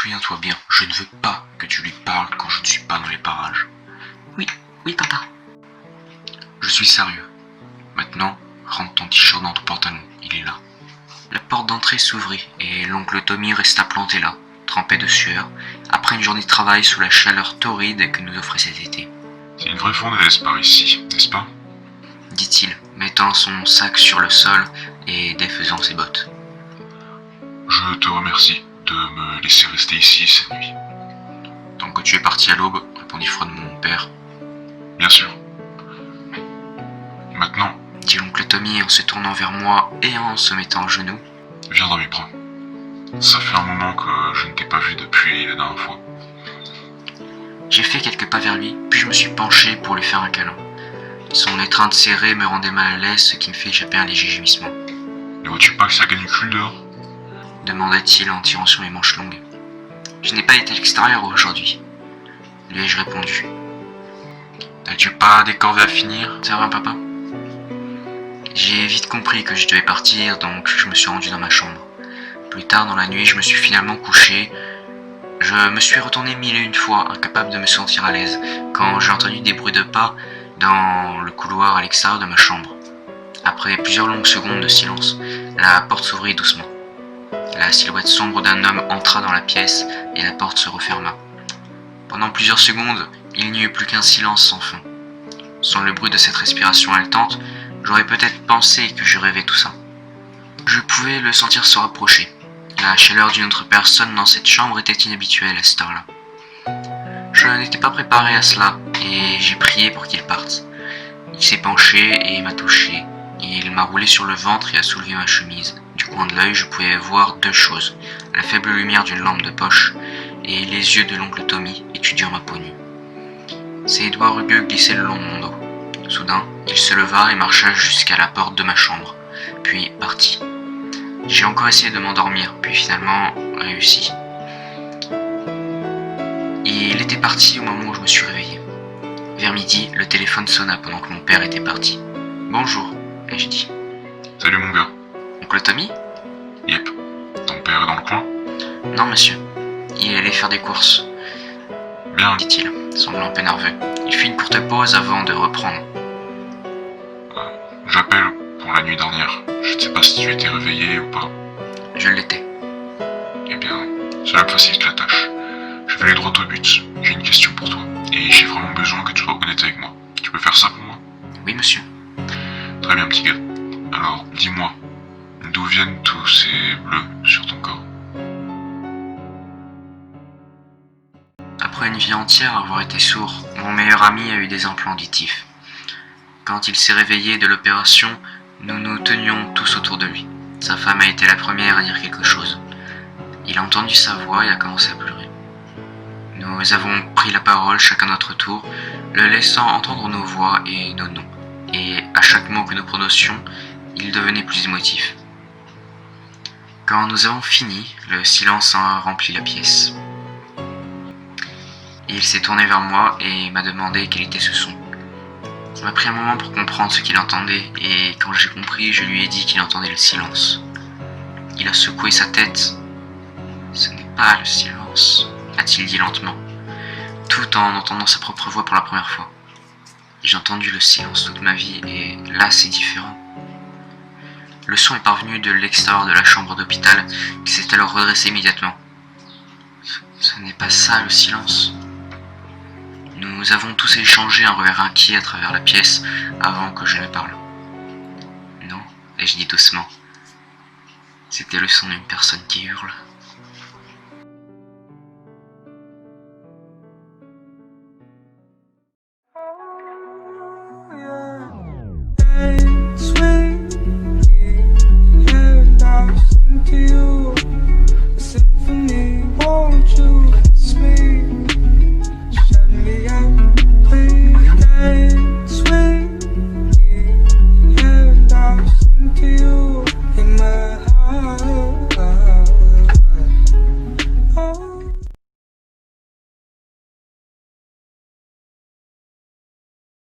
Souviens-toi bien, je ne veux pas que tu lui parles quand je ne suis pas dans les parages. Oui, papa. Je suis sérieux. Maintenant, rentre ton t-shirt dans ton pantalon, il est là. La porte d'entrée s'ouvrit et l'oncle Tommy resta planté là, trempé de sueur, après une journée de travail sous la chaleur torride que nous offrait cet été. C'est une vraie fournaise par ici, n'est-ce pas? Dit-il, mettant son sac sur le sol et défaisant ses bottes. Je te remercie de me laisser rester ici cette nuit. Tant que tu es parti à l'aube, répondit froidement mon père, Bien sûr. Maintenant, dit l'oncle Tommy en se tournant vers moi et en se mettant à genoux. viens dans mes bras. Ça fait un moment que je ne t'ai pas vu depuis la dernière fois. J'ai fait quelques pas vers lui, puis je me suis penché pour lui faire un câlin. Son étreinte serrée me rendait mal à l'aise, ce qui me fait échapper un léger gémissement. Ne vois-tu pas que ça canicule dehors? Demanda-t-il en tirant sur mes manches longues. Je n'ai pas été à l'extérieur aujourd'hui, lui ai-je répondu. N'as-tu pas des corvées à finir, ça va, papa? J'ai vite compris que je devais partir, donc je me suis rendu dans ma chambre. Plus tard dans la nuit, je me suis finalement couché. Je me suis retourné mille et une fois, incapable de me sentir à l'aise, quand j'ai entendu des bruits de pas dans le couloir à l'extérieur de ma chambre. Après plusieurs longues secondes de silence, la porte s'ouvrit doucement. La silhouette sombre d'un homme entra dans la pièce et la porte se referma. Pendant plusieurs secondes, il n'y eut plus qu'un silence sans fin. Sans le bruit de cette respiration haletante, j'aurais peut-être pensé que je rêvais tout ça. Je pouvais le sentir se rapprocher. La chaleur d'une autre personne dans cette chambre était inhabituelle à cette heure-là. Je n'étais pas préparé à cela et j'ai prié pour qu'il parte. Il s'est penché et m'a touché. Il m'a roulé sur le ventre et a soulevé ma chemise. Du coin de l'œil, je pouvais voir deux choses, la faible lumière d'une lampe de poche et les yeux de l'oncle Tommy étudiant ma peau nue. Ses doigts rugueux glissaient le long de mon dos. Soudain, il se leva et marcha jusqu'à la porte de ma chambre, puis partit. J'ai encore essayé de m'endormir, puis finalement réussi. Il était parti au moment où je me suis réveillé. Vers midi, le téléphone sonna pendant que mon père était parti. « Bonjour », ai-je dit. « Salut mon gars. »« Oncle Tommy ?»« Yep. Ton père est dans le coin ?»« Non, monsieur. Il allait faire des courses. » Bien. » dit-il, semblant un peu nerveux. Il fit une courte pause avant de reprendre. J'appelle pour la nuit dernière. Je ne sais pas si tu étais réveillé ou pas. Je l'étais. Eh bien, cela me facilite la tâche. Je vais aller droit au but. J'ai une question pour toi. Et j'ai vraiment besoin que tu sois honnête avec moi. Tu peux faire ça pour moi? Oui, monsieur. Très bien, petit gars. Alors, dis-moi, d'où viennent tous ces bleus sur ton corps? Après une vie entière à avoir été sourd, mon meilleur ami a eu des implants auditifs. Quand il s'est réveillé de l'opération, nous nous tenions tous autour de lui. Sa femme a été la première à dire quelque chose. Il a entendu sa voix et a commencé à pleurer. Nous avons pris la parole chacun à notre tour, le laissant entendre nos voix et nos noms. Et à chaque mot que nous prononcions, il devenait plus émotif. Quand nous avons fini, le silence a rempli la pièce. Il s'est tourné vers moi et m'a demandé quel était ce son. Ça m'a pris un moment pour comprendre ce qu'il entendait, et quand j'ai compris, je lui ai dit qu'il entendait le silence. Il a secoué sa tête. « Ce n'est pas le silence », a-t-il dit lentement, tout en entendant sa propre voix pour la première fois. J'ai entendu le silence toute ma vie, et là c'est différent. Le son est parvenu de l'extérieur de la chambre d'hôpital, qui s'est alors redressé immédiatement. Ce n'est pas ça le silence. Nous avons tous échangé un regard inquiet à travers la pièce avant que je ne parle. Non, ai-je dit doucement. C'était le son d'une personne qui hurle.